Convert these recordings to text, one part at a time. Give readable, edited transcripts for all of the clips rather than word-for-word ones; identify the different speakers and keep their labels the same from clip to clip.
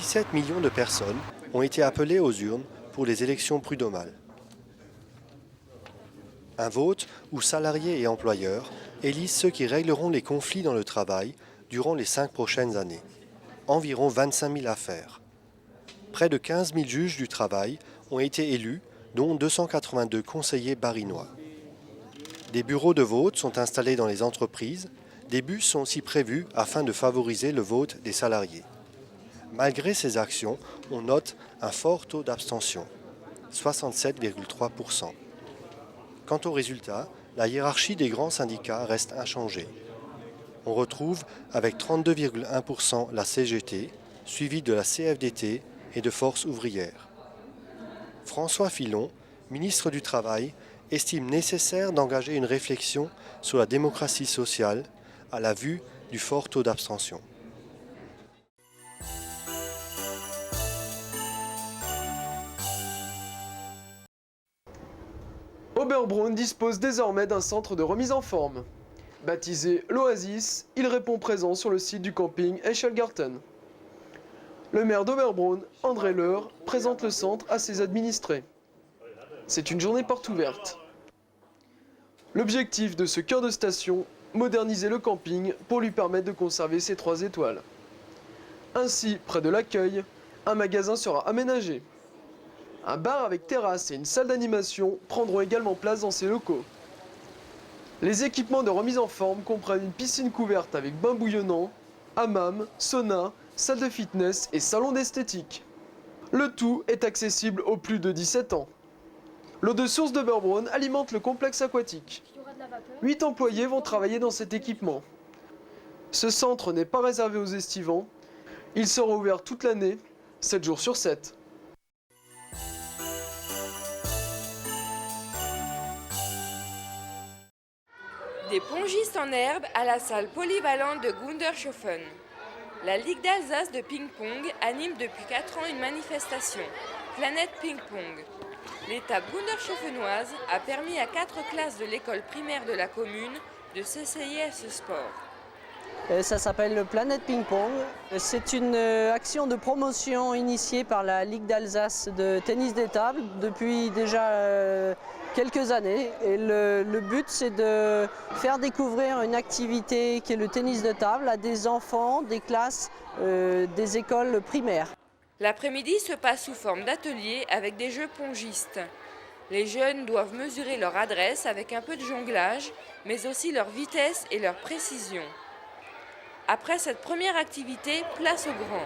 Speaker 1: 17 millions de personnes ont été appelées aux urnes pour les élections prud'homales. Un vote où salariés et employeurs élisent ceux qui régleront les conflits dans le travail durant les 5 prochaines années. Environ 25 000 affaires. Près de 15 000 juges du travail ont été élus, dont 282 conseillers barinois. Des bureaux de vote sont installés dans les entreprises. Des bus sont aussi prévus afin de favoriser le vote des salariés. Malgré ces actions, on note un fort taux d'abstention, 67,3%. Quant aux résultats, la hiérarchie des grands syndicats reste inchangée. On retrouve avec 32,1% la CGT, suivie de la CFDT et de Force ouvrière. François Fillon, ministre du Travail, estime nécessaire d'engager une réflexion sur la démocratie sociale à la vue du fort taux d'abstention.
Speaker 2: Oberbronn dispose désormais d'un centre de remise en forme. Baptisé l'Oasis, il répond présent sur le site du camping Eschelgarten. Le maire d'Oberbronn, André Leur, présente le centre à ses administrés. C'est une journée porte ouverte. L'objectif de ce cœur de station, moderniser le camping pour lui permettre de conserver ses 3 étoiles. Ainsi, près de l'accueil, un magasin sera aménagé. Un bar avec terrasse et une salle d'animation prendront également place dans ces locaux. Les équipements de remise en forme comprennent une piscine couverte avec bain bouillonnant, hammam, sauna, salle de fitness et salon d'esthétique. Le tout est accessible aux plus de 17 ans. L'eau de source d'Oberbronn alimente le complexe aquatique. 8 employés vont travailler dans cet équipement. Ce centre n'est pas réservé aux estivants. Il sera ouvert toute l'année, 7 jours sur 7.
Speaker 3: Des pongistes en herbe à la salle polyvalente de Gundershofen. La Ligue d'Alsace de ping-pong anime depuis 4 ans une manifestation, Planète Ping-Pong. L'étape gundershofenoise a permis à 4 classes de l'école primaire de la commune de s'essayer à ce sport.
Speaker 4: Ça s'appelle le Planète Ping-Pong. C'est une action de promotion initiée par la Ligue d'Alsace de tennis des tables depuis déjà quelques années. Et le but, c'est de faire découvrir une activité qui est le tennis de table à des enfants des classes des écoles primaires.
Speaker 3: L'après-midi se passe sous forme d'atelier avec des jeux pongistes. Les jeunes doivent mesurer leur adresse avec un peu de jonglage, mais aussi leur vitesse et leur précision. Après cette première activité, place aux grands.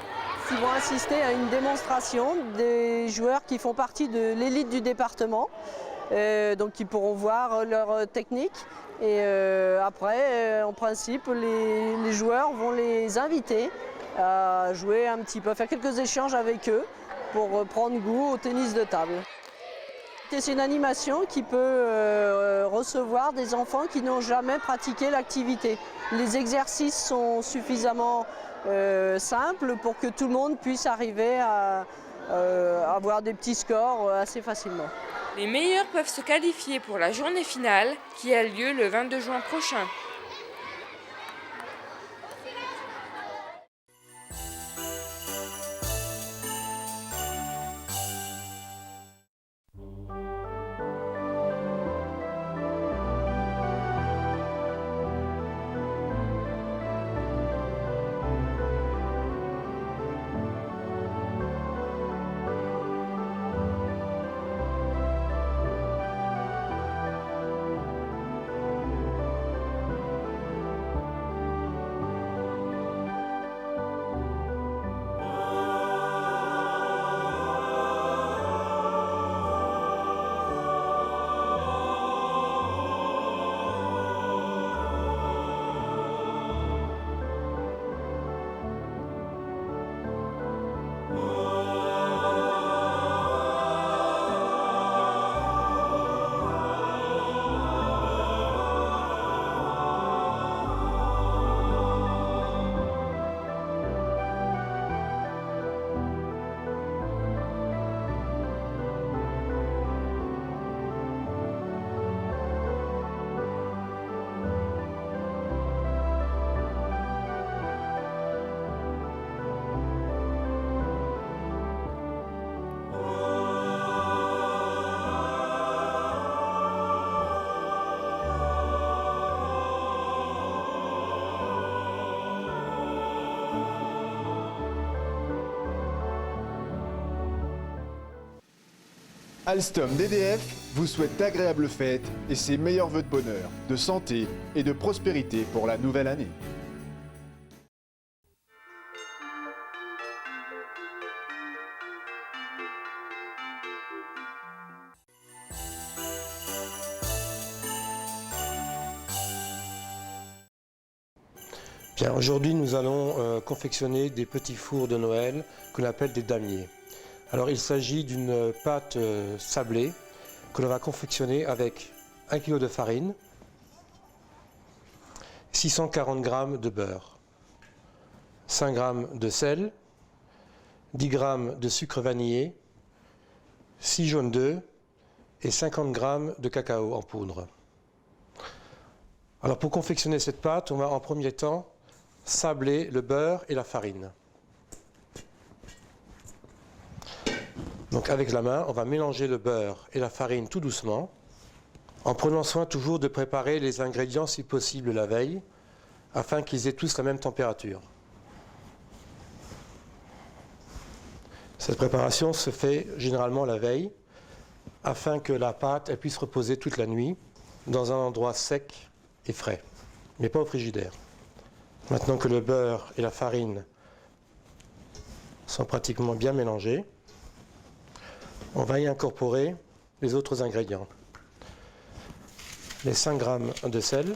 Speaker 4: Ils vont assister à une démonstration des joueurs qui font partie de l'élite du département. Donc ils pourront voir leur technique. Et après, en principe, les joueurs vont les inviter à jouer un petit peu, à faire quelques échanges avec eux pour prendre goût au tennis de table. C'est une animation qui peut recevoir des enfants qui n'ont jamais pratiqué l'activité. Les exercices sont suffisamment simples pour que tout le monde puisse arriver à avoir des petits scores assez facilement.
Speaker 3: Les meilleurs peuvent se qualifier pour la journée finale qui a lieu le 22 juin prochain.
Speaker 5: Alstom DDF vous souhaite d'agréables fêtes et ses meilleurs vœux de bonheur, de santé et de prospérité pour la nouvelle année.
Speaker 6: Bien, aujourd'hui, nous allons confectionner des petits fours de Noël que l'on appelle des damiers. Alors, il s'agit d'une pâte sablée que l'on va confectionner avec 1 kg de farine, 640 g de beurre, 5 g de sel, 10 g de sucre vanillé, 6 jaunes d'œufs et 50 g de cacao en poudre. Alors, pour confectionner cette pâte, on va en premier temps sabler le beurre et la farine. Donc avec la main, on va mélanger le beurre et la farine tout doucement, en prenant soin toujours de préparer les ingrédients si possible la veille, afin qu'ils aient tous la même température. Cette préparation se fait généralement la veille, afin que la pâte elle puisse reposer toute la nuit dans un endroit sec et frais, mais pas au frigidaire. Maintenant que le beurre et la farine sont pratiquement bien mélangés, on va y incorporer les autres ingrédients. Les 5 g de sel,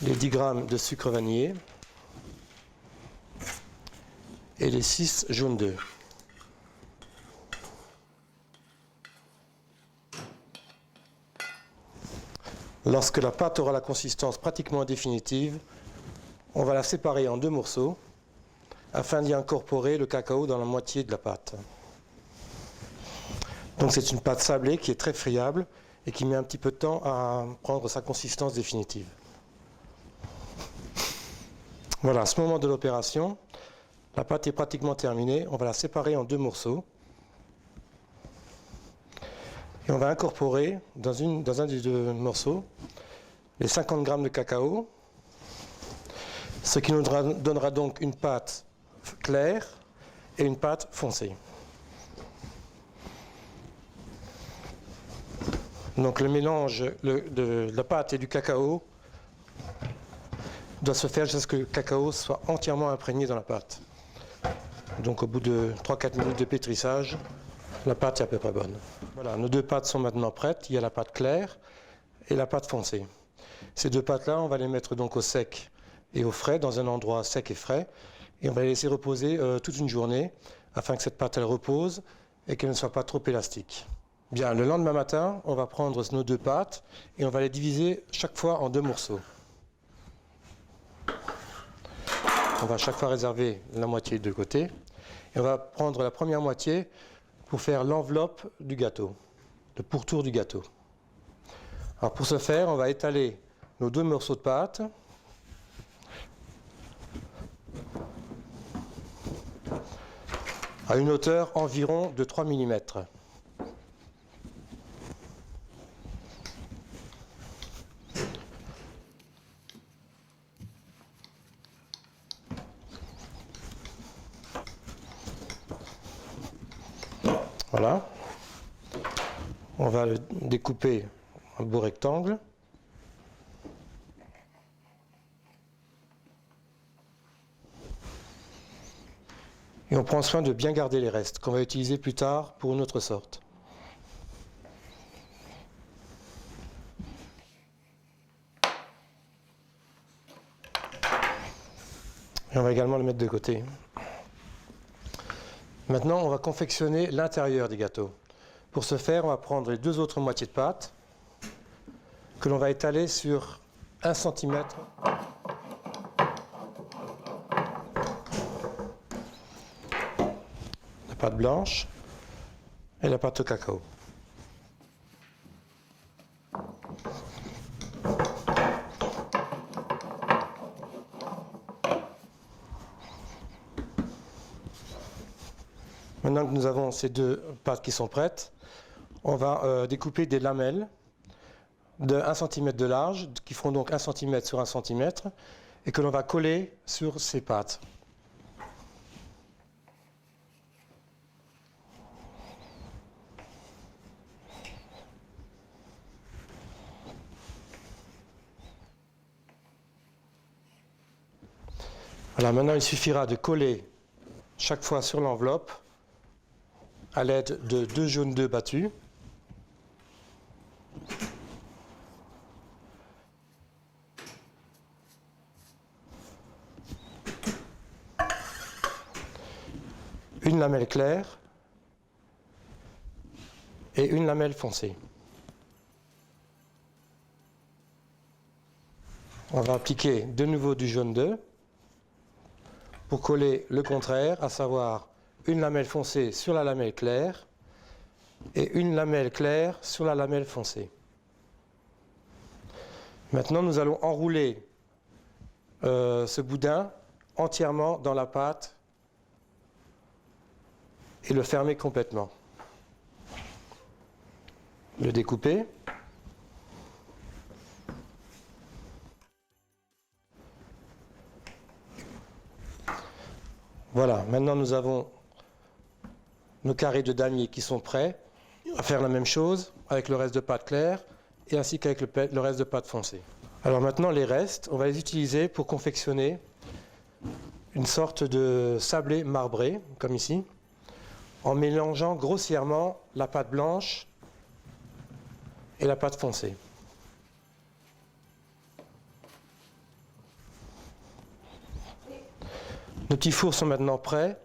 Speaker 6: les 10 g de sucre vanillé et les 6 jaunes d'œufs. Lorsque la pâte aura la consistance pratiquement définitive, on va la séparer en 2 morceaux afin d'y incorporer le cacao dans la moitié de la pâte. Donc c'est une pâte sablée qui est très friable et qui met un petit peu de temps à prendre sa consistance définitive. Voilà, à ce moment de l'opération, la pâte est pratiquement terminée. On va la séparer en 2 morceaux. Et on va incorporer dans un des 2 morceaux les 50 g de cacao, ce qui nous donnera donc une pâte claire et une pâte foncée. Donc le mélange de la pâte et du cacao doit se faire jusqu'à ce que le cacao soit entièrement imprégné dans la pâte. Donc au bout de 3-4 minutes de pétrissage, la pâte est à peu près bonne. Voilà, nos 2 pâtes sont maintenant prêtes. Il y a la pâte claire et la pâte foncée. Ces 2 pâtes-là, on va les mettre donc au sec et au frais, dans un endroit sec et frais. Et on va les laisser reposer toute une journée, afin que cette pâte elle repose et qu'elle ne soit pas trop élastique. Bien, le lendemain matin, on va prendre nos 2 pâtes et on va les diviser chaque fois en 2 morceaux. On va chaque fois réserver la moitié de côté. Et on va prendre la première moitié pour faire l'enveloppe du gâteau, le pourtour du gâteau. Alors pour ce faire, on va étaler nos 2 morceaux de pâte à une hauteur environ de 3 mm. Voilà. On va le découper en beau rectangle. Et on prend soin de bien garder les restes qu'on va utiliser plus tard pour une autre sorte. Et on va également le mettre de côté. Maintenant, on va confectionner l'intérieur des gâteaux. Pour ce faire, on va prendre les 2 autres moitiés de pâte que l'on va étaler sur 1 cm la pâte blanche et la pâte au cacao. Maintenant que nous avons ces 2 pâtes qui sont prêtes, on va découper des lamelles de 1 cm de large, qui feront donc 1 cm sur 1 cm, et que l'on va coller sur ces pâtes. Voilà, maintenant il suffira de coller chaque fois sur l'enveloppe à l'aide de 2 jaunes d'œufs battus. Une lamelle claire et une lamelle foncée. On va appliquer de nouveau du jaune d'œuf pour coller le contraire, à savoir une lamelle foncée sur la lamelle claire et une lamelle claire sur la lamelle foncée. Maintenant, nous allons enrouler ce boudin entièrement dans la pâte et le fermer complètement. Le découper. Voilà, maintenant nous avons nos carrés de damier qui sont prêts à faire la même chose avec le reste de pâte claire et ainsi qu'avec le reste de pâte foncée. Alors maintenant les restes, on va les utiliser pour confectionner une sorte de sablé marbré, comme ici, en mélangeant grossièrement la pâte blanche et la pâte foncée. Nos petits fours sont maintenant prêts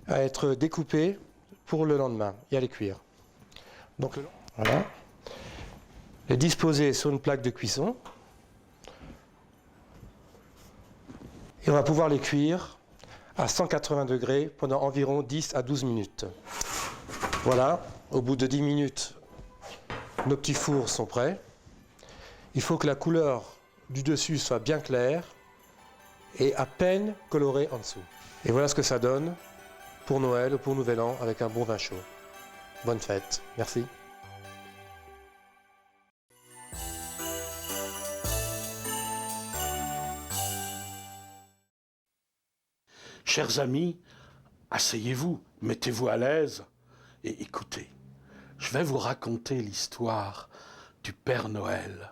Speaker 6: à être découpés pour le lendemain et à les cuire. Donc voilà, les disposer sur une plaque de cuisson et on va pouvoir les cuire à 180 degrés pendant environ 10 à 12 minutes. Voilà, au bout de 10 minutes, nos petits fours sont prêts. Il faut que la couleur du dessus soit bien claire et à peine colorée en dessous. Et voilà ce que ça donne pour Noël ou pour Nouvel An avec un bon vin chaud. Bonne fête, merci.
Speaker 7: Chers amis, asseyez-vous, mettez-vous à l'aise et écoutez. Je vais vous raconter l'histoire du Père Noël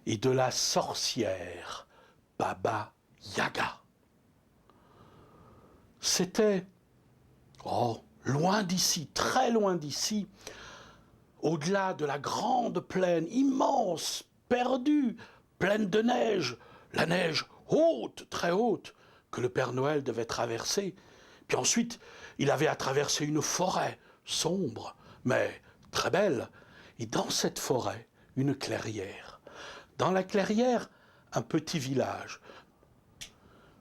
Speaker 7: et de la sorcière Baba Yaga. C'était, loin d'ici, très loin d'ici, au-delà de la grande plaine immense, perdue, pleine de neige, la neige haute, très haute, que le Père Noël devait traverser. Puis ensuite, il avait à traverser une forêt sombre, mais très belle. Et dans cette forêt, une clairière. Dans la clairière, un petit village.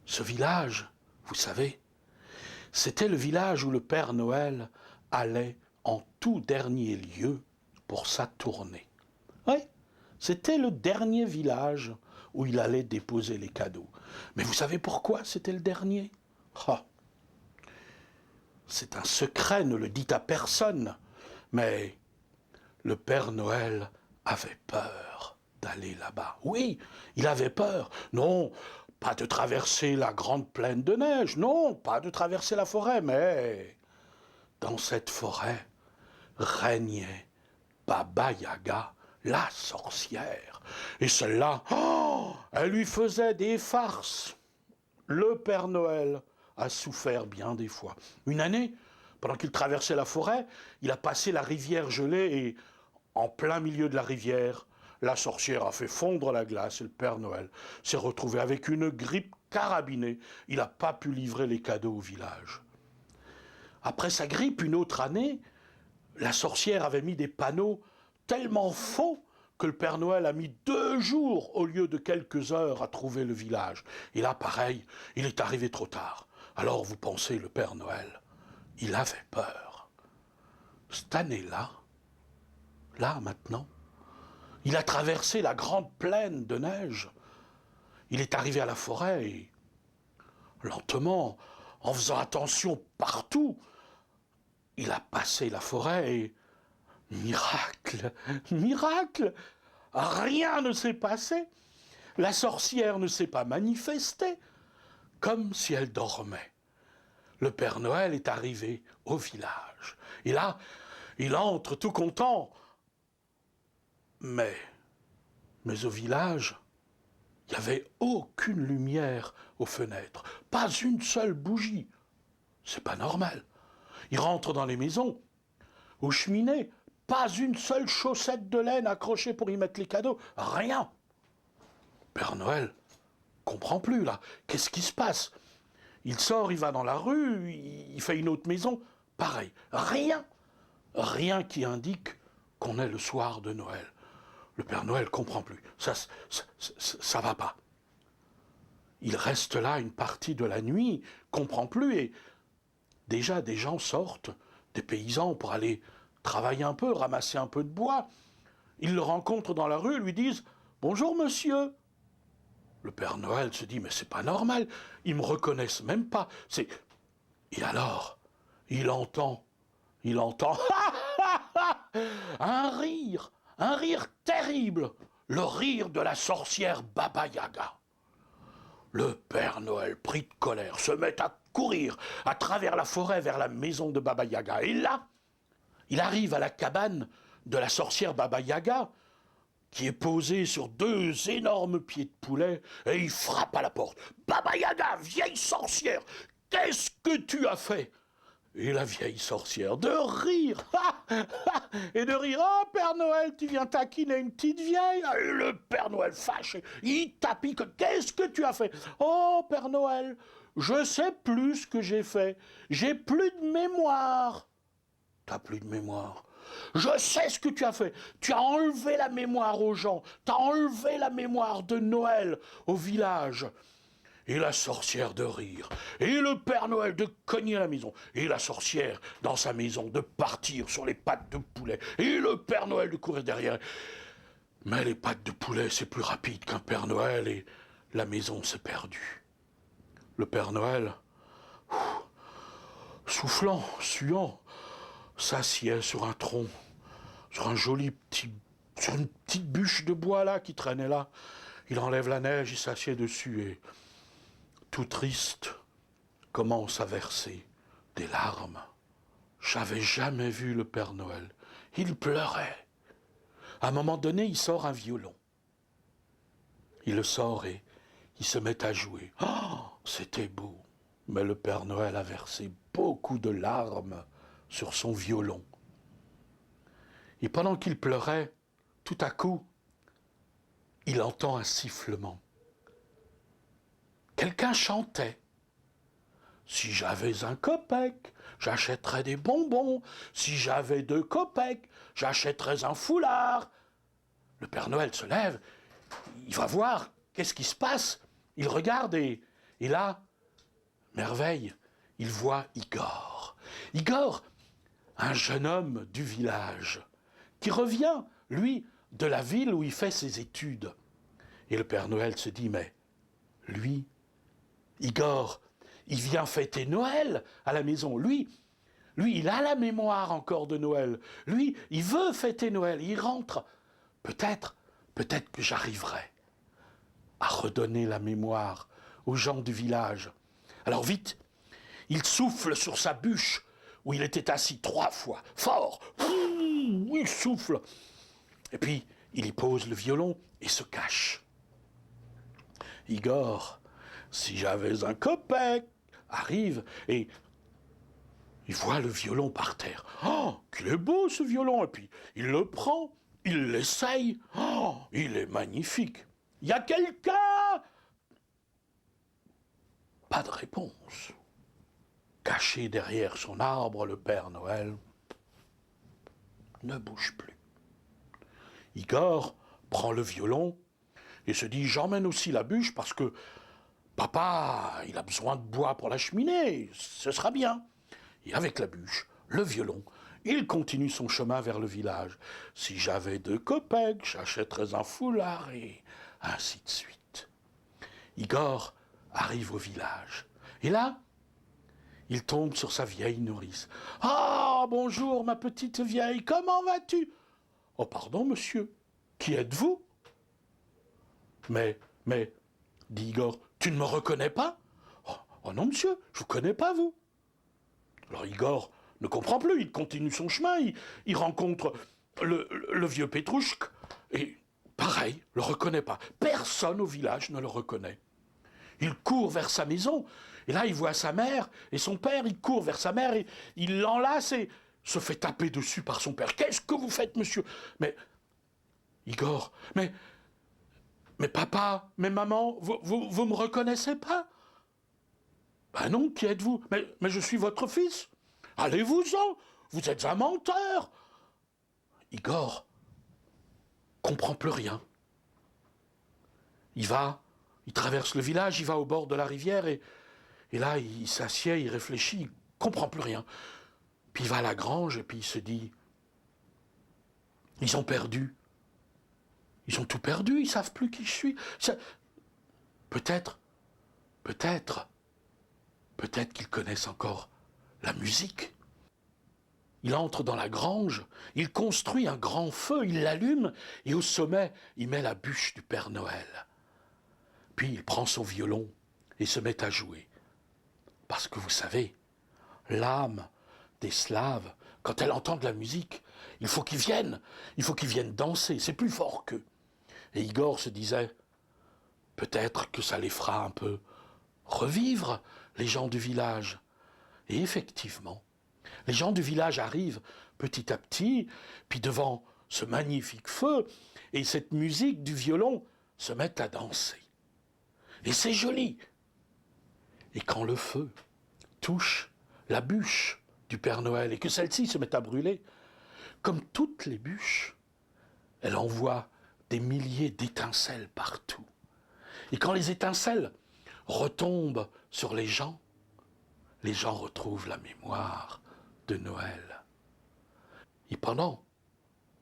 Speaker 7: Ce village, vous savez, c'était le village où le Père Noël allait en tout dernier lieu pour sa tournée. Oui, c'était le dernier village où il allait déposer les cadeaux. Mais vous savez pourquoi c'était le dernier ? C'est un secret, ne le dites à personne. Mais le Père Noël avait peur d'aller là-bas. Oui, il avait peur. Non, pas de traverser la grande plaine de neige. Non, pas de traverser la forêt. Mais dans cette forêt régnait Baba Yaga, la sorcière. Et celle-là, elle lui faisait des farces. Le Père Noël a souffert bien des fois. Une année, pendant qu'il traversait la forêt, il a passé la rivière gelée et, en plein milieu de la rivière, la sorcière a fait fondre la glace et le Père Noël s'est retrouvé avec une grippe carabinée. Il n'a pas pu livrer les cadeaux au village. Après sa grippe, une autre année, la sorcière avait mis des panneaux tellement faux que le Père Noël a mis 2 jours au lieu de quelques heures à trouver le village. Et là, pareil, il est arrivé trop tard. Alors vous pensez, le Père Noël, il avait peur. Cette année-là, là maintenant, il a traversé la grande plaine de neige. Il est arrivé à la forêt et, lentement, en faisant attention partout, il a passé la forêt et, miracle, miracle, rien ne s'est passé. La sorcière ne s'est pas manifestée, comme si elle dormait. Le Père Noël est arrivé au village. Et là, il entre tout content. Mais au village, il Il n'y avait aucune lumière aux fenêtres, pas une seule bougie. C'est pas normal. Il rentre dans les maisons, aux cheminées, pas une seule chaussette de laine accrochée pour y mettre les cadeaux, rien. Père Noël comprend plus là. Qu'est-ce qui se passe? Il sort, il va dans la rue, il fait une autre maison, pareil. Rien, rien qui indique qu'on est le soir de Noël. Le Père Noël comprend plus. Ça va pas. Il reste là une partie de la nuit, comprend plus, et déjà des gens sortent, des paysans, pour aller travailler un peu, ramasser un peu de bois. Ils le rencontrent dans la rue, lui disent « Bonjour monsieur ». Le Père Noël se dit « Mais c'est pas normal, ils me reconnaissent même pas. » Et alors, il entend un rire terrible, le rire de la sorcière Baba Yaga. Le Père Noël, pris de colère, se met à courir à travers la forêt vers la maison de Baba Yaga. Et là, il arrive à la cabane de la sorcière Baba Yaga, qui est posée sur 2 énormes pieds de poulet, et il frappe à la porte. « Baba Yaga, vieille sorcière, qu'est-ce que tu as fait ?» Et la vieille sorcière, de rire, et de rire, « Oh, Père Noël, tu viens taquiner une petite vieille ?» Et le Père Noël fâché, il tapique, « Qu'est-ce que tu as fait ?»« Oh, Père Noël, je sais plus ce que j'ai fait, j'ai plus de mémoire. » « T'as plus de mémoire ? Je sais ce que tu as fait. Tu as enlevé la mémoire aux gens, tu as enlevé la mémoire de Noël au village. » Et la sorcière de rire, et le Père Noël de cogner à la maison, et la sorcière dans sa maison de partir sur les pattes de poulet, et le Père Noël de courir derrière. Mais les pattes de poulet, c'est plus rapide qu'un Père Noël, et la maison s'est perdue. Le Père Noël, soufflant, suant, s'assied sur un tronc, sur une petite bûche de bois là qui traînait là. Il enlève la neige, il s'assied dessus et, tout triste, commence à verser des larmes. J'avais jamais vu le Père Noël. Il pleurait. À un moment donné, il sort un violon. Il le sort et il se met à jouer. Oh, c'était beau. Mais le Père Noël a versé beaucoup de larmes sur son violon. Et pendant qu'il pleurait, tout à coup, il entend un sifflement. Quelqu'un chantait. « Si j'avais 1 kopek, j'achèterais des bonbons. Si j'avais 2 kopeks, j'achèterais un foulard. » Le Père Noël se lève, il va voir qu'est-ce qui se passe. Il regarde et là, merveille, il voit Igor. Igor, un jeune homme du village, qui revient, lui, de la ville où il fait ses études. Et le Père Noël se dit, mais lui, Igor, il vient fêter Noël à la maison. Lui, il a la mémoire encore de Noël. Lui, il veut fêter Noël. Il rentre. Peut-être que j'arriverai à redonner la mémoire aux gens du village. Alors vite, il souffle sur sa bûche où il était assis 3 fois, fort. Il souffle. Et puis, il y pose le violon et se cache. Igor, si j'avais 1 kopek, arrive et il voit le violon par terre. Oh, qu'il est beau ce violon. Et puis, il le prend, il l'essaye. Oh, il est magnifique. Il y a quelqu'un? Pas de réponse. Caché derrière son arbre, le Père Noël ne bouge plus. Igor prend le violon et se dit, j'emmène aussi la bûche parce que papa, il a besoin de bois pour la cheminée, ce sera bien. Et avec la bûche, le violon, il continue son chemin vers le village. Si j'avais 2 kopeks, j'achèterais un foulard et ainsi de suite. Igor arrive au village. Et là, il tombe sur sa vieille nourrice. « Ah, bonjour ma petite vieille, comment vas-tu ?»« Oh, pardon, monsieur, qui êtes-vous ?»« Mais, dit Igor, tu ne me reconnais pas ?»« Oh non, monsieur, je vous connais pas, vous. » Alors Igor ne comprend plus, il continue son chemin, il rencontre le vieux Petrouchk, et pareil, le reconnaît pas. Personne au village ne le reconnaît. Il court vers sa maison, et là il voit sa mère et son père, il court vers sa mère et il l'enlace et se fait taper dessus par son père. « Qu'est-ce que vous faites, monsieur ?» Mais, Igor, mais papa, mais maman, vous me reconnaissez pas? Ben non, qui êtes-vous? Mais je suis votre fils. Allez-vous-en, vous êtes un menteur. Igor comprend plus rien. Il traverse le village, il va au bord de la rivière et là, il s'assied, il réfléchit, il comprend plus rien. Puis il va à la grange et puis il se dit, ils ont perdu. Ils ont tout perdu, ils savent plus qui je suis. Peut-être qu'ils connaissent encore la musique. Il entre dans la grange, il construit un grand feu, il l'allume et au sommet, il met la bûche du Père Noël. Puis il prend son violon et se met à jouer. Parce que vous savez, l'âme des Slaves, quand elle entend de la musique, il faut qu'ils viennent danser, c'est plus fort qu'eux. Et Igor se disait, peut-être que ça les fera un peu revivre, les gens du village. Et effectivement, les gens du village arrivent petit à petit, puis devant ce magnifique feu, et cette musique du violon se mettent à danser. Et c'est joli. Et quand le feu touche la bûche du Père Noël et que celle-ci se met à brûler, comme toutes les bûches, elle envoie des milliers d'étincelles partout. Et quand les étincelles retombent sur les gens retrouvent la mémoire de Noël. Et pendant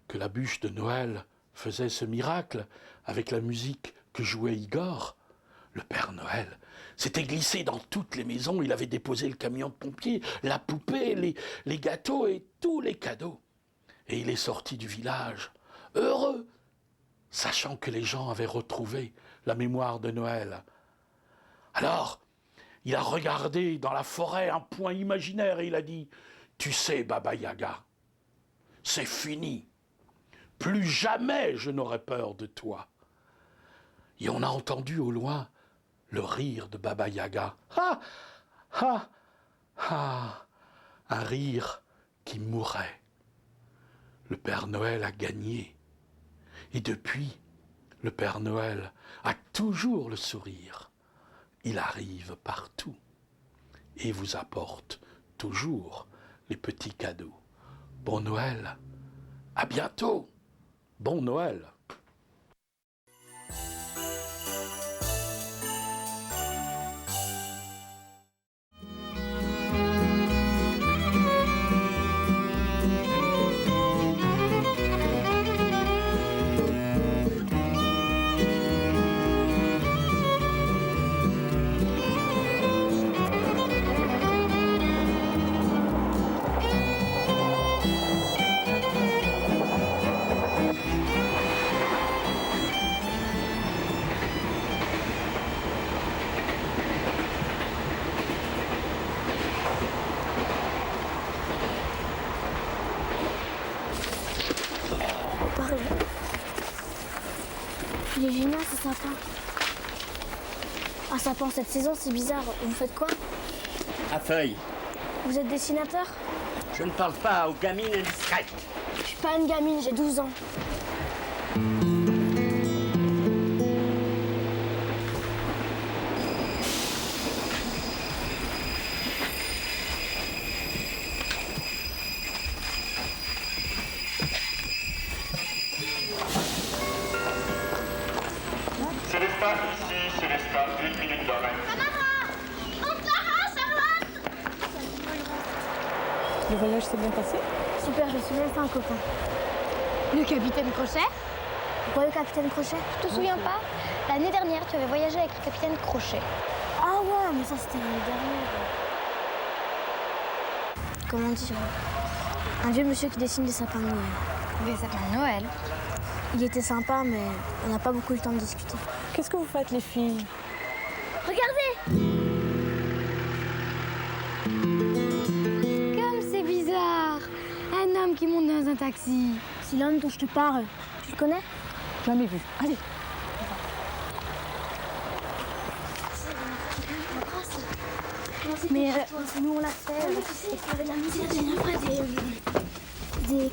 Speaker 7: que la bûche de Noël faisait ce miracle avec la musique que jouait Igor, le Père Noël s'était glissé dans toutes les maisons, il avait déposé le camion de pompiers, la poupée, les gâteaux et tous les cadeaux. Et il est sorti du village, heureux, sachant que les gens avaient retrouvé la mémoire de Noël. Alors, il a regardé dans la forêt un point imaginaire et il a dit « Tu sais, Baba Yaga, c'est fini. Plus jamais je n'aurai peur de toi. » Et on a entendu au loin le rire de Baba Yaga. Ha, ha, ha, un rire qui mourait. Le Père Noël a gagné. Et depuis, le Père Noël a toujours le sourire. Il arrive partout et vous apporte toujours les petits cadeaux. Bon Noël, à bientôt, bon Noël.
Speaker 8: Il est génial ce sapin. Un sapin cette saison, c'est bizarre. Vous faites quoi?
Speaker 9: À feuille.
Speaker 8: Vous êtes dessinateur?
Speaker 9: Je ne parle pas aux gamines indiscrètes.
Speaker 8: Je suis pas une gamine, j'ai 12 ans.
Speaker 10: Célestin, ici, Célestin, 1 minute d'arrêt.
Speaker 8: Tamara! Oh Clara, Charlotte!
Speaker 11: Le voyage s'est bien passé?
Speaker 8: Super, je suis même fait un copain.
Speaker 12: Le capitaine Crochet?
Speaker 8: Pourquoi le capitaine Crochet?
Speaker 12: Tu te souviens pas? L'année dernière, tu avais voyagé avec le capitaine Crochet.
Speaker 8: Ah ouais, mais ça c'était l'année dernière. Comment dire? Un vieux monsieur qui dessine des sapins de Noël.
Speaker 12: Des sapins de Noël?
Speaker 8: Il était sympa, mais on n'a pas beaucoup eu le temps de discuter.
Speaker 11: Qu'est-ce que vous faites, les filles?
Speaker 8: Regardez!
Speaker 12: Comme c'est bizarre! Un homme qui monte dans un taxi.
Speaker 8: C'est l'homme dont je te parle. Tu le connais?
Speaker 11: Jamais vu. Allez.
Speaker 12: Mais nous on l'a fait. Et puis il y avait de la musique,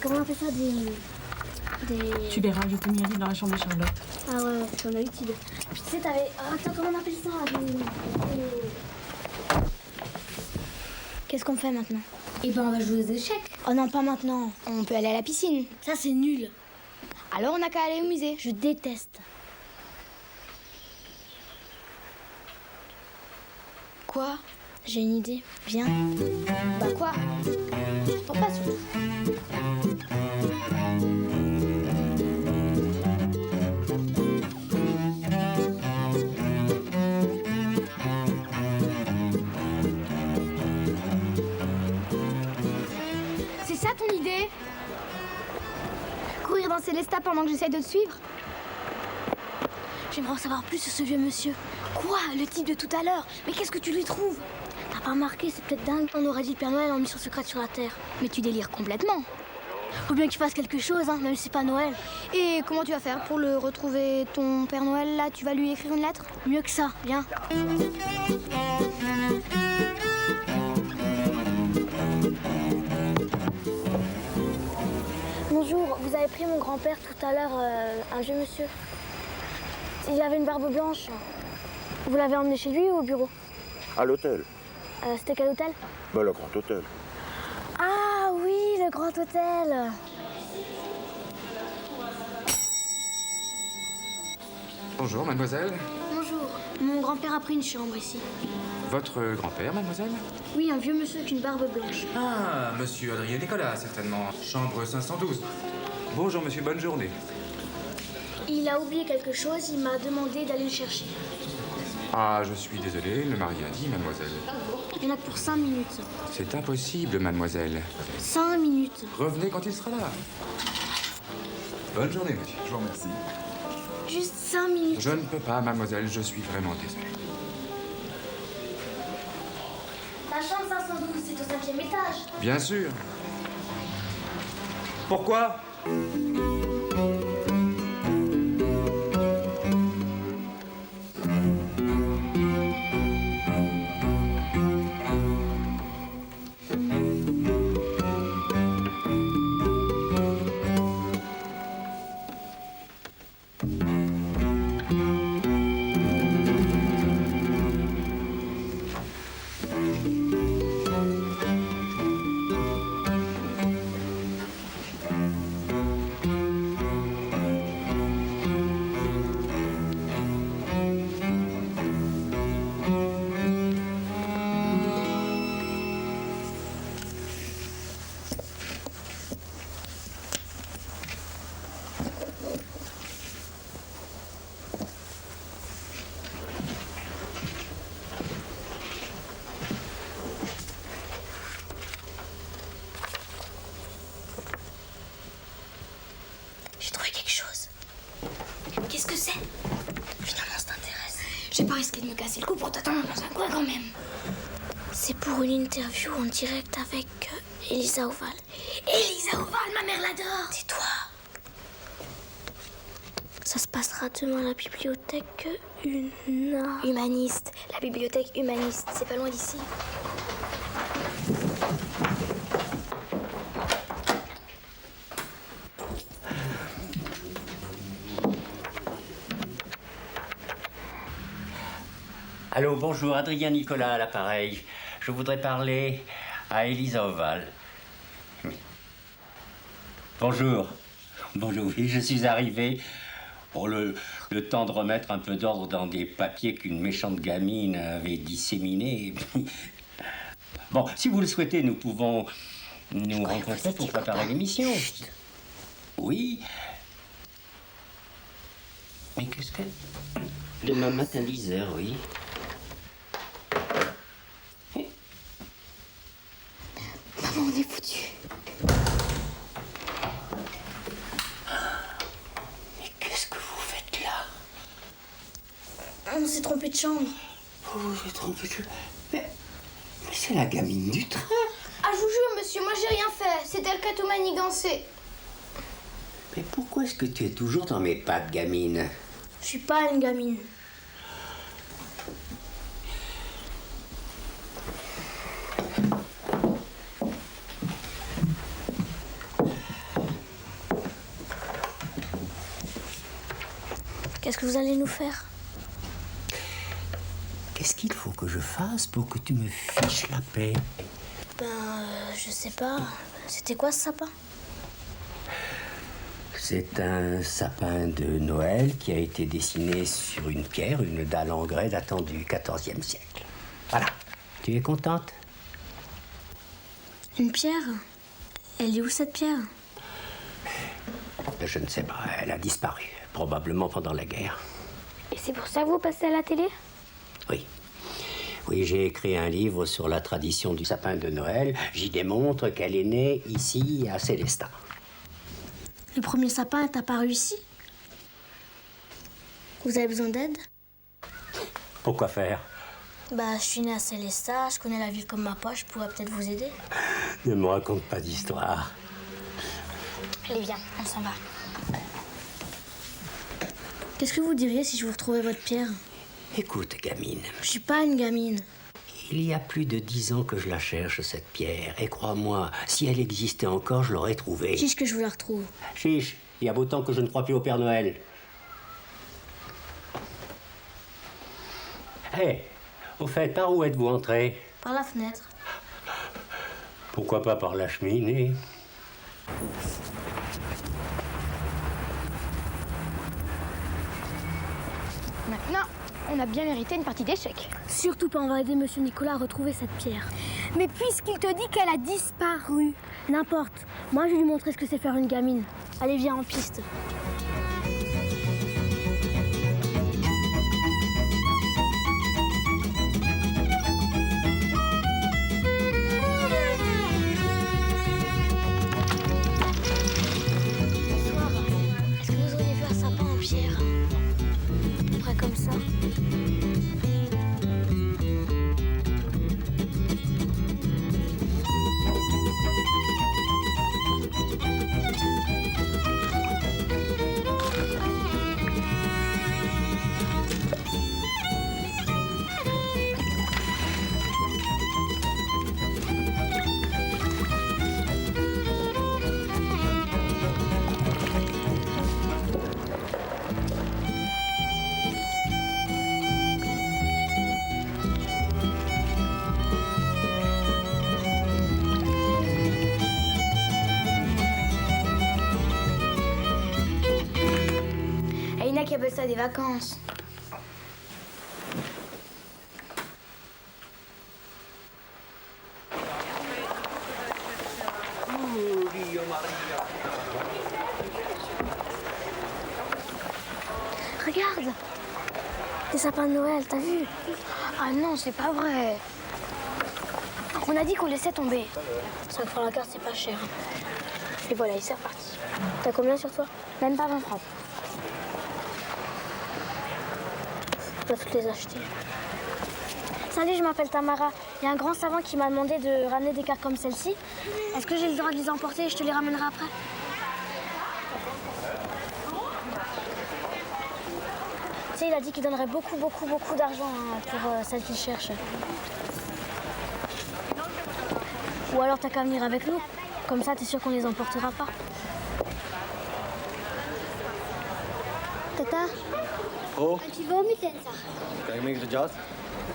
Speaker 12: comment on appelle ça, des...
Speaker 11: Tu verras, je t'ai mis un livre dans la chambre de Charlotte.
Speaker 12: Ah ouais, j'en ai utile. Puis tu sais, t'avais... attends, comment on appelle ça, Qu'est-ce qu'on fait maintenant? Eh ben, on va jouer aux échecs. Oh non, pas maintenant. On peut aller à la piscine. Ça, c'est nul. Alors, on n'a qu'à aller au musée. Je déteste. Quoi? J'ai une idée. Viens. Bah quoi? T'entends pas surtout. C'est ça ton idée? Courir dans Célestat pendant que j'essaie de te suivre? J'aimerais en savoir plus sur ce vieux monsieur. Quoi? Le type de tout à l'heure? Mais qu'est-ce que tu lui trouves? T'as pas remarqué, c'est peut-être dingue. On aurait dit le Père Noël en mission secrète sur la Terre. Mais tu délires complètement. Faut bien que tu fasses quelque chose, hein, même si c'est pas Noël. Et comment tu vas faire pour le retrouver, ton Père Noël, là? Tu vas lui écrire une lettre? Mieux que ça, viens. Bonjour, vous avez pris mon grand-père tout à l'heure, un vieux monsieur. Il avait une barbe blanche. Vous l'avez emmené chez lui ou au bureau?
Speaker 13: À l'hôtel.
Speaker 12: C'était quel hôtel?
Speaker 13: Bah, le Grand Hôtel.
Speaker 12: Ah oui, le Grand Hôtel.
Speaker 14: Bonjour, mademoiselle.
Speaker 12: Bonjour. Mon grand-père a pris une chambre ici.
Speaker 14: Votre grand-père, mademoiselle?
Speaker 12: Oui, un vieux monsieur avec une barbe blanche.
Speaker 14: Ah, monsieur Adrien Nicolas, certainement. Chambre 512. Bonjour, monsieur, bonne journée.
Speaker 12: Il a oublié quelque chose, il m'a demandé d'aller le chercher.
Speaker 14: Ah, je suis désolé, le mari a dit, mademoiselle.
Speaker 12: Il y en a que pour 5 minutes.
Speaker 14: C'est impossible, mademoiselle.
Speaker 12: 5 minutes.
Speaker 14: Revenez quand il sera là. Bonne journée, monsieur.
Speaker 13: Je vous remercie.
Speaker 12: Juste 5 minutes.
Speaker 14: Je ne peux pas, mademoiselle, je suis vraiment désolé.
Speaker 12: La chambre 512, c'est au 5e étage.
Speaker 14: Bien sûr. Pourquoi?
Speaker 12: J'ai trouvé quelque chose. Qu'est-ce que c'est? Finalement, ça t'intéresse. J'ai pas risqué de me casser le cou pour t'attendre dans un coin quand même. C'est pour une interview en direct avec Elisa Oval. Elisa Oval, ma mère l'adore. Tais-toi. Ça se passera demain à la bibliothèque humaniste. La bibliothèque humaniste, c'est pas loin d'ici.
Speaker 9: Allô, bonjour, Adrien Nicolas à l'appareil. Je voudrais parler à Elisa Oval. Bonjour. Bonjour, oui, je suis arrivé pour le temps de remettre un peu d'ordre dans des papiers qu'une méchante gamine avait disséminés. Bon, si vous le souhaitez, nous pouvons nous rencontrer pour préparer l'émission. Oui. Mais qu'est-ce que... Demain matin, 10h, oui.
Speaker 12: Maman, on est foutus.
Speaker 9: Mais qu'est-ce que vous faites là?
Speaker 12: On s'est trompé de chambre.
Speaker 9: Vous vous êtes trompé de chambre? Mais c'est la gamine du train.
Speaker 12: Ah, je vous jure, monsieur, moi j'ai rien fait. C'est elle qui a tout manigancé.
Speaker 9: Mais pourquoi est-ce que tu es toujours dans mes pattes, gamine?
Speaker 12: Je suis pas une gamine. Qu'est-ce que vous allez nous faire?
Speaker 9: Qu'est-ce qu'il faut que je fasse pour que tu me fiches la paix?
Speaker 12: Je sais pas. C'était quoi ce sapin?
Speaker 9: C'est un sapin de Noël qui a été dessiné sur une pierre, une dalle en grès datant du XIVe siècle. Voilà. Tu es contente?
Speaker 12: Une pierre? Elle est où cette pierre?
Speaker 9: Je ne sais pas. Elle a disparu. Probablement pendant la guerre.
Speaker 12: Et c'est pour ça que vous passez à la télé?
Speaker 9: Oui. Oui, j'ai écrit un livre sur la tradition du sapin de Noël. J'y démontre qu'elle est née ici, à Célestat.
Speaker 12: Le premier sapin est apparu ici? Vous avez besoin d'aide?
Speaker 9: Pourquoi faire?
Speaker 12: Je suis née à Célestat, je connais la ville comme ma poche, je pourrais peut-être vous aider.
Speaker 9: Ne me raconte pas d'histoire.
Speaker 12: Allez, viens, on s'en va. Qu'est-ce que vous diriez si je vous retrouvais votre pierre?
Speaker 9: Écoute, gamine.
Speaker 12: Je suis pas une gamine.
Speaker 9: Il y a plus de 10 ans que je la cherche, cette pierre. Et crois-moi, si elle existait encore, je l'aurais trouvée.
Speaker 12: Chiche que je vous la retrouve.
Speaker 9: Chiche, il y a beau temps que je ne crois plus au Père Noël. Hé, au fait, par où êtes-vous entré?
Speaker 12: Par la fenêtre.
Speaker 9: Pourquoi pas par la cheminée?
Speaker 8: Maintenant, on a bien mérité une partie d'échecs.
Speaker 12: Surtout pas, on va aider Monsieur Nicolas à retrouver cette pierre.
Speaker 8: Mais puisqu'il te dit qu'elle a disparu...
Speaker 12: N'importe. Moi, je vais lui montrer ce que c'est faire une gamine. Allez, viens en piste. Bonsoir. Est-ce que vous auriez vu un sapin en pierre? Près comme ça. Qui appelle ça des vacances. Regarde, des sapins de Noël, t'as vu?
Speaker 8: Ah non, c'est pas vrai. On a dit qu'on laissait tomber.
Speaker 12: 5 francs la carte, c'est pas cher.
Speaker 8: Et voilà, il s'est reparti.
Speaker 12: T'as combien sur toi?
Speaker 8: Même pas 20 francs.
Speaker 12: Je dois toutes les acheter.
Speaker 8: Salut, je m'appelle Tamara. Il y a un grand savant qui m'a demandé de ramener des cartes comme celle-ci. Est-ce que j'ai le droit de les emporter et je te les ramènerai après?
Speaker 12: Tu sais, il a dit qu'il donnerait beaucoup d'argent pour celle qu'il cherche. Ou alors t'as qu'à venir avec nous. Comme ça, t'es sûr qu'on les emportera pas.
Speaker 8: Tata?
Speaker 15: Oh.
Speaker 8: Als je wil met Lensa.
Speaker 15: Kijk me eens dat.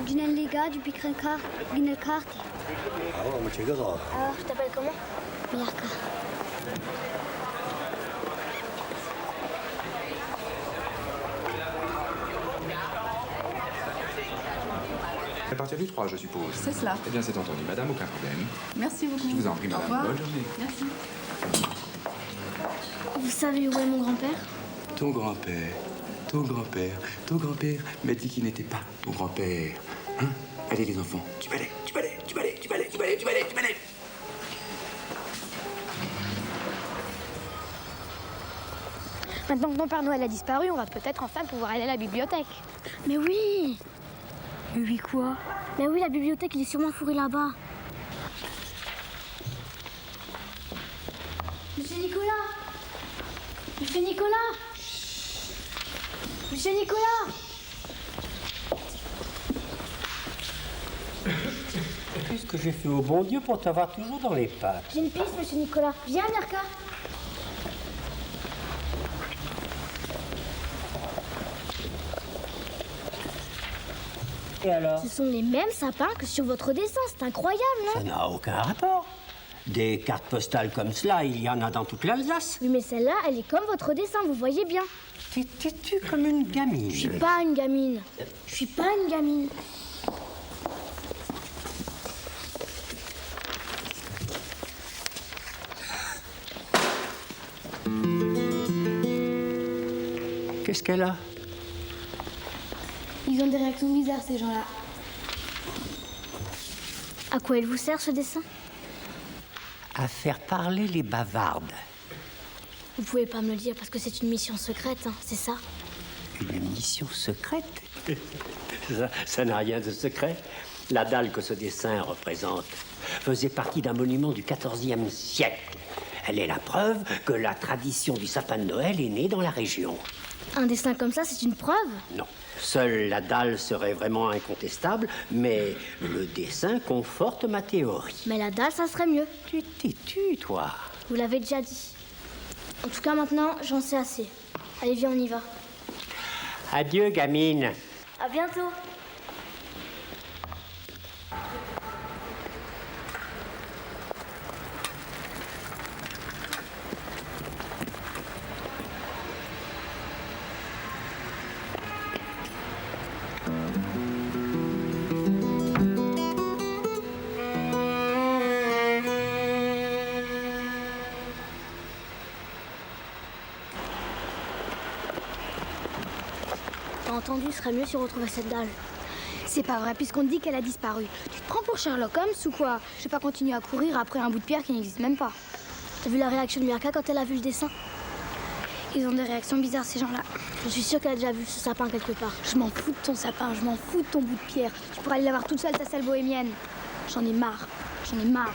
Speaker 8: Ginel Liga, du Picren Carte, Ginel Carte.
Speaker 15: Ah, wat moet je dat?
Speaker 12: Alors, je t'appelle comment?
Speaker 8: Mirka.
Speaker 14: À partir du 3, je suppose.
Speaker 11: C'est cela.
Speaker 14: Eh bien, c'est entendu, madame, aucun problème.
Speaker 11: Merci beaucoup.
Speaker 14: Je vous en prie,
Speaker 11: Au
Speaker 14: madame.
Speaker 11: revoir.
Speaker 14: Bonne journée.
Speaker 11: Merci.
Speaker 12: Vous savez où est mon grand-père?
Speaker 14: Ton grand-père, ton grand-père, ton grand-père m'a dit qu'il n'était pas ton grand-père. Hein? Allez, les enfants, tu vas aller, tu vas aller, tu vas aller, tu vas aller, tu vas aller, tu vas aller, tu vas aller.
Speaker 8: Maintenant que ton Père Noël a disparu, on va peut-être enfin pouvoir aller à la bibliothèque.
Speaker 12: Mais oui!
Speaker 8: Mais oui, quoi?
Speaker 12: Mais oui, la bibliothèque, il est sûrement fourré là-bas.
Speaker 8: Monsieur Nicolas!
Speaker 12: Monsieur Nicolas! Monsieur Nicolas!
Speaker 9: Qu'est-ce que j'ai fait au bon Dieu pour t'avoir toujours dans les pattes?
Speaker 12: J'ai une piste, monsieur Nicolas. Viens, Mirka.
Speaker 9: Et alors?
Speaker 12: Ce sont les mêmes sapins que sur votre dessin. C'est incroyable, non?
Speaker 9: Ça n'a aucun rapport. Des cartes postales comme cela, il y en a dans toute l'Alsace.
Speaker 12: Oui, mais celle-là, elle est comme votre dessin, vous voyez bien.
Speaker 9: T'es-tu comme une gamine?
Speaker 12: Je suis pas une gamine. Je suis pas une gamine.
Speaker 9: Qu'est-ce qu'elle a?
Speaker 12: Ils ont des réactions bizarres, ces gens-là. À quoi il vous sert, ce dessin?
Speaker 9: À faire parler les bavardes.
Speaker 12: Vous pouvez pas me le dire parce que c'est une mission secrète, hein, c'est ça?
Speaker 9: Une mission secrète? Ça n'a rien de secret. La dalle que ce dessin représente faisait partie d'un monument du XIVe siècle. Elle est la preuve que la tradition du sapin de Noël est née dans la région.
Speaker 12: Un dessin comme ça, c'est une preuve?
Speaker 9: Non. Seule la dalle serait vraiment incontestable, mais le dessin conforte ma théorie.
Speaker 12: Mais la dalle, ça serait mieux.
Speaker 9: Tu t'es tu, toi.
Speaker 12: Vous l'avez déjà dit. En tout cas, maintenant, j'en sais assez. Allez, viens, on y va.
Speaker 9: Adieu, gamine.
Speaker 12: À bientôt. T'as entendu, ce serait mieux si on retrouvait cette dalle.
Speaker 8: C'est pas vrai, puisqu'on dit qu'elle a disparu. Tu te prends pour Sherlock Holmes ou quoi? Je vais pas continuer à courir après un bout de pierre qui n'existe même pas.
Speaker 12: T'as vu la réaction de Mirka quand elle a vu le dessin?
Speaker 8: Ils ont des réactions bizarres, ces gens-là.
Speaker 12: Je suis sûre qu'elle a déjà vu ce sapin quelque part.
Speaker 8: Je m'en fous de ton sapin, je m'en fous de ton bout de pierre. Tu pourrais aller l'avoir toute seule, ta salle bohémienne. J'en ai marre, j'en ai marre.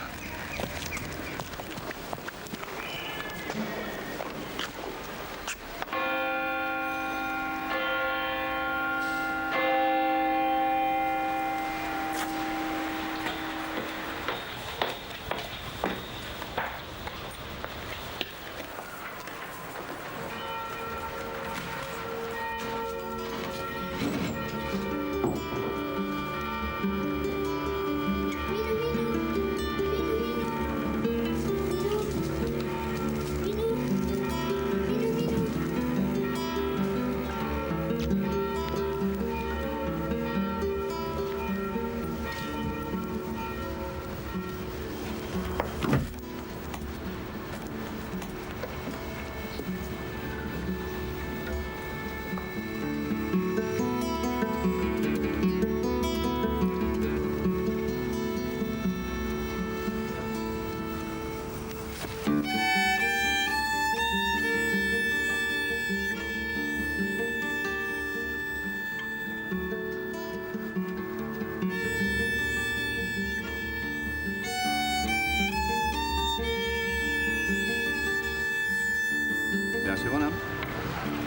Speaker 15: Bien sûr, madame.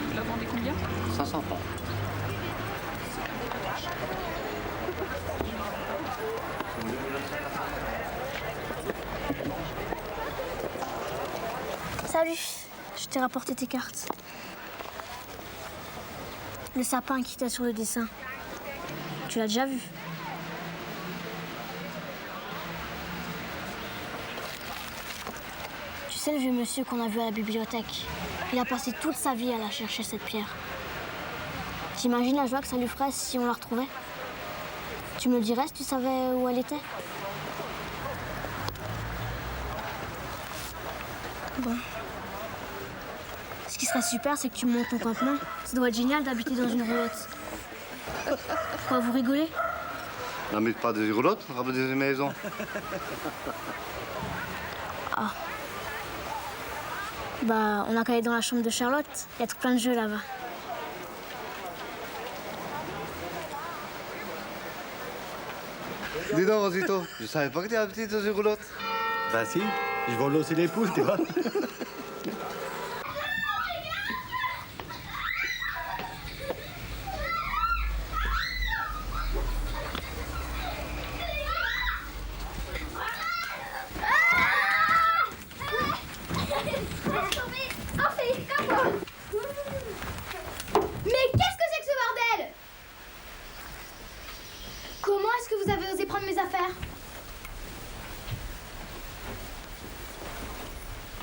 Speaker 11: Vous la vendez combien?
Speaker 15: 500 francs.
Speaker 12: Salut, je t'ai rapporté tes cartes. Le sapin qui était sur le dessin. Tu l'as déjà vu? Tu sais le vieux monsieur qu'on a vu à la bibliothèque? Il a passé toute sa vie à la chercher, cette pierre. T'imagines la joie que ça lui ferait si on la retrouvait? Tu me le dirais si tu savais où elle était? Bon. Ce qui serait super, c'est que tu montes ton campement. Ça doit être génial d'habiter dans une roulotte. Quoi, vous rigolez?
Speaker 15: On n'habite pas des roulottes, on habite des maisons.
Speaker 12: Ah. Bah, on a qu'à aller dans la chambre de Charlotte. Il y a tout plein de jeux là-bas.
Speaker 15: Dis donc, Rosito, je savais pas que tu habitais dans une roulotte.
Speaker 16: Bah si, je vole aussi les poules, tu vois.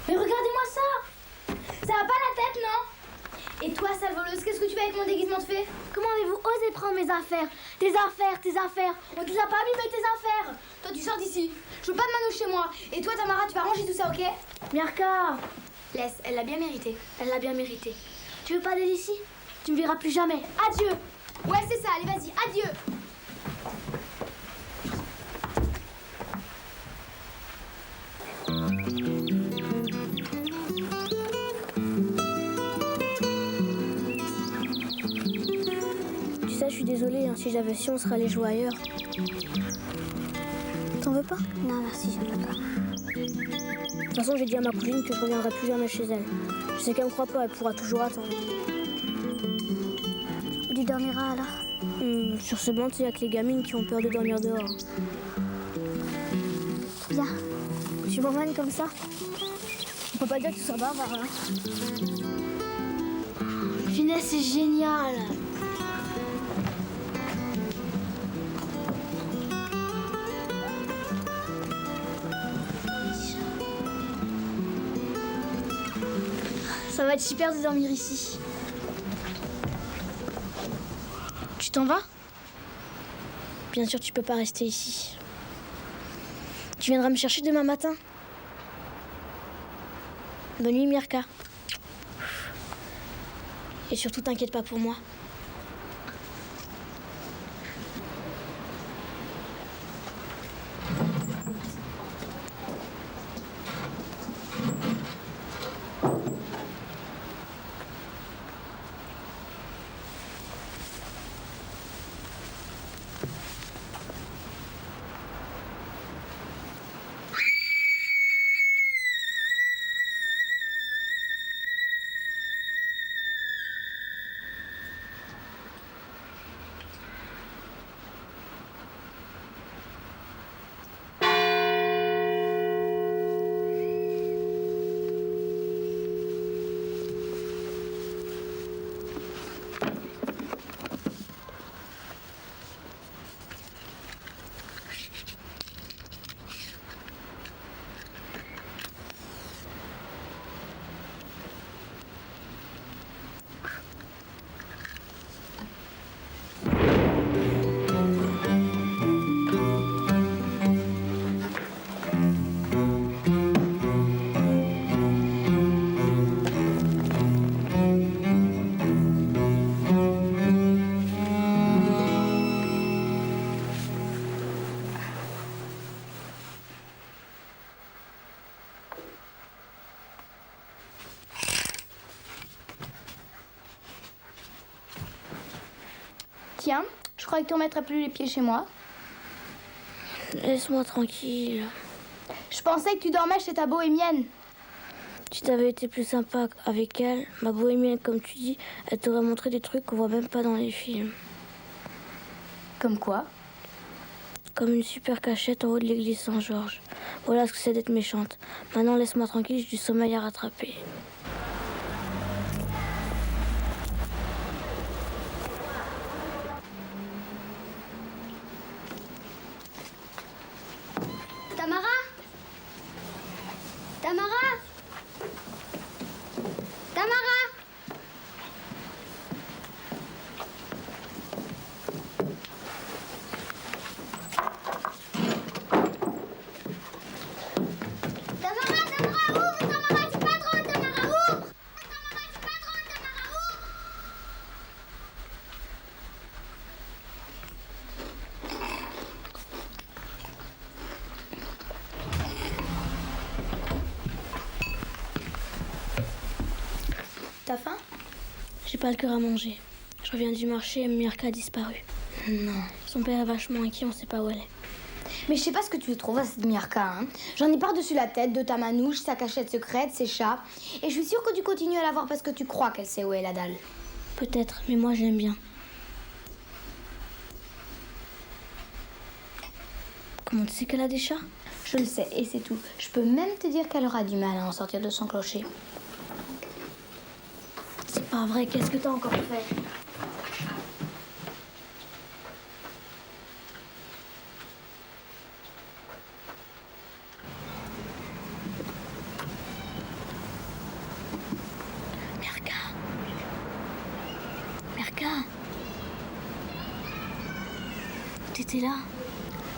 Speaker 12: Mais regardez-moi ça! Ça va pas la tête, non? Et toi, sale voleuse, qu'est-ce que tu fais avec mon déguisement de fée? Comment avez-vous osé prendre mes affaires? Tes affaires, tes affaires! On te les a pas abîmées, tes affaires! Toi, tu sors d'ici. Je veux pas de manouche chez moi. Et toi, Tamara, tu vas ranger tout ça, ok? Mirka! Laisse, elle l'a bien mérité. Elle l'a bien mérité. Tu veux pas d'aller ici? Tu me verras plus jamais. Adieu! Ouais, c'est ça, allez, vas-y, adieu! Tu sais, je suis désolée, hein, si j'avais su, on serait allé jouer ailleurs. T'en veux pas? Non, merci, je veux pas. De toute façon, j'ai dit à ma cousine que je reviendrai plus jamais chez elle. Je sais qu'elle me croit pas, elle pourra toujours attendre. Tu dormiras alors? Sur ce banc, il n'y a que les gamines qui ont peur de dormir dehors. Bien. Tu m'emmènes comme ça? On peut pas dire que tu sois barbare, hein? Finesse, c'est génial! Ça va être super de dormir ici. Tu t'en vas? Bien sûr, tu peux pas rester ici. Tu viendras me chercher demain matin. Bonne nuit, Mirka. Et surtout, t'inquiète pas pour moi. Tiens, je croyais que tu ne remettrais plus les pieds chez moi. Laisse-moi tranquille. Je pensais que tu dormais chez ta bohémienne. Si t'avais été plus sympa avec elle, ma bohémienne, comme tu dis, elle t'aurait montré des trucs qu'on voit même pas dans les films. Comme quoi? Comme une super cachette en haut de l'église Saint-Georges. Voilà ce que c'est d'être méchante. Maintenant, laisse-moi tranquille, j'ai du sommeil à rattraper. Tamara? Tamara? Tamara? T'as faim? J'ai pas le cœur à manger. Je reviens du marché et Mirka a disparu. Non. Son père est vachement inquiet, on sait pas où elle est.
Speaker 8: Mais je sais pas ce que tu trouves à cette Mirka, hein. J'en ai par-dessus la tête de ta manouche, sa cachette secrète, ses chats. Et je suis sûre que tu continues à la voir parce que tu crois qu'elle sait où est la dalle.
Speaker 12: Peut-être, mais moi je l'aime bien. Comment tu sais qu'elle a des chats?
Speaker 8: Je le sais, et c'est tout. Je peux même te dire qu'elle aura du mal à en sortir de son clocher.
Speaker 12: C'est pas vrai, qu'est-ce que t'as encore fait? t'es là.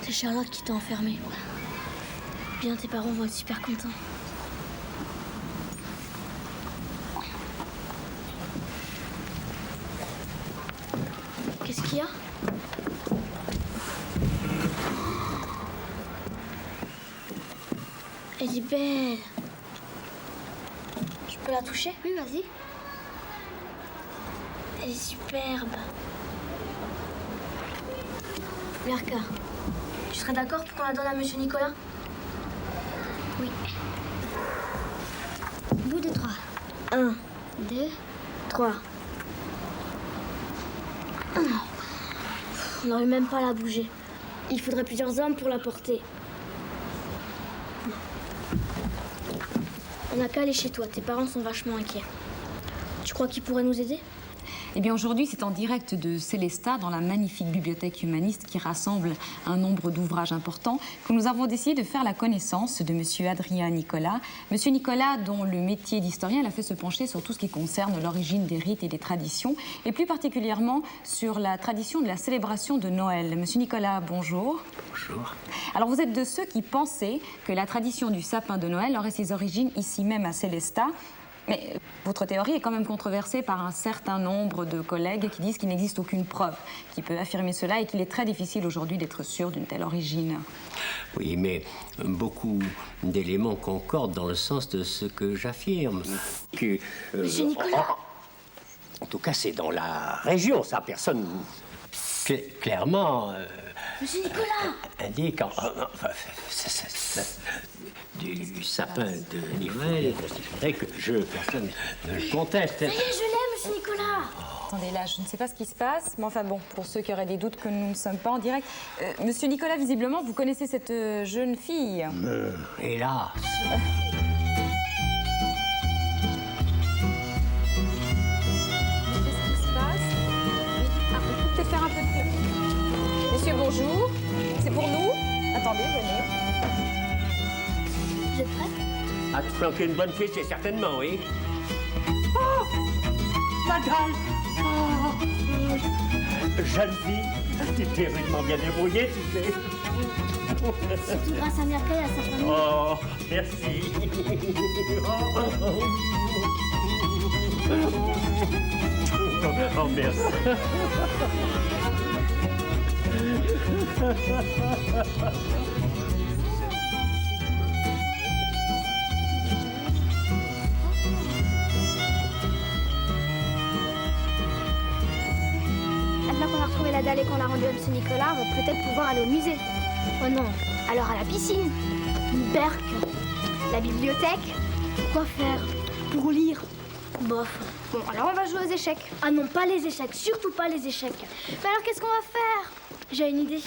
Speaker 12: C'est Charlotte qui t'a enfermé. Bien, tes parents vont être super contents. Qu'est-ce qu'il y a? Elle est belle. Je peux la toucher?
Speaker 8: Oui, vas-y.
Speaker 12: Elle est superbe. Mirka, tu serais d'accord pour qu'on la donne à Monsieur Nicolas?
Speaker 8: Oui. Bout de 3.
Speaker 12: 1,
Speaker 8: 2.
Speaker 12: 3. On n'arrive même pas à la bouger. Il faudrait plusieurs hommes pour la porter. On n'a qu'à aller chez toi. Tes parents sont vachement inquiets. Tu crois qu'ils pourraient nous aider?
Speaker 11: Eh bien aujourd'hui, c'est en direct de Célestat, dans la magnifique bibliothèque humaniste qui rassemble un nombre d'ouvrages importants, que nous avons décidé de faire la connaissance de Monsieur Adrien Nicolas. Monsieur Nicolas, dont le métier d'historien l'a fait se pencher sur tout ce qui concerne l'origine des rites et des traditions, et plus particulièrement sur la tradition de la célébration de Noël. Monsieur Nicolas, bonjour.
Speaker 9: Bonjour.
Speaker 11: Alors vous êtes de ceux qui pensaient que la tradition du sapin de Noël aurait ses origines ici même à Célestat. Mais votre théorie est quand même controversée par un certain nombre de collègues qui disent qu'il n'existe aucune preuve qui peut affirmer cela et qu'il est très difficile aujourd'hui d'être sûr d'une telle origine.
Speaker 9: Oui, mais beaucoup d'éléments concordent dans le sens de ce que j'affirme. Que,
Speaker 12: Monsieur Nicolas.
Speaker 9: en tout cas, c'est dans la région, ça. Personne, clairement,
Speaker 12: Monsieur Nicolas.
Speaker 9: indique... du sapin de Noël, je dirais que personne ne le conteste.
Speaker 12: Ça y est, je l'ai, Monsieur Nicolas.
Speaker 11: Attendez, là, je ne sais pas ce qui se passe, mais enfin bon, pour ceux qui auraient des doutes que nous ne sommes pas en direct. Monsieur Nicolas, visiblement, vous connaissez cette jeune fille.
Speaker 9: Hélas.
Speaker 11: Qu'est-ce qui se passe? Ah, on peut peut-être faire un peu de plus. Monsieur, bonjour. C'est pour nous? Attendez, venez.
Speaker 12: Vous êtes prête?
Speaker 9: À te planquer une bonne fille, c'est certainement, oui. Oh! Madame! Oh! Jeune fille, tu t'es rudement bien débrouillée, tu sais.
Speaker 12: C'est tout grâce à Mirka et à sa famille.
Speaker 9: Oh, merci. Oh, merci.
Speaker 8: Maintenant qu'on a retrouvé la dalle et qu'on a rendu à Monsieur Nicolas, on va peut-être pouvoir aller au musée.
Speaker 12: Oh non.
Speaker 8: Alors à la piscine,
Speaker 12: Une berque.
Speaker 8: la bibliothèque.
Speaker 12: Quoi faire? Pour lire? Bof.
Speaker 8: Bon, alors on va jouer aux échecs.
Speaker 12: Ah non, pas les échecs. Surtout pas les échecs.
Speaker 8: Mais alors qu'est-ce qu'on va faire?
Speaker 12: J'ai une idée.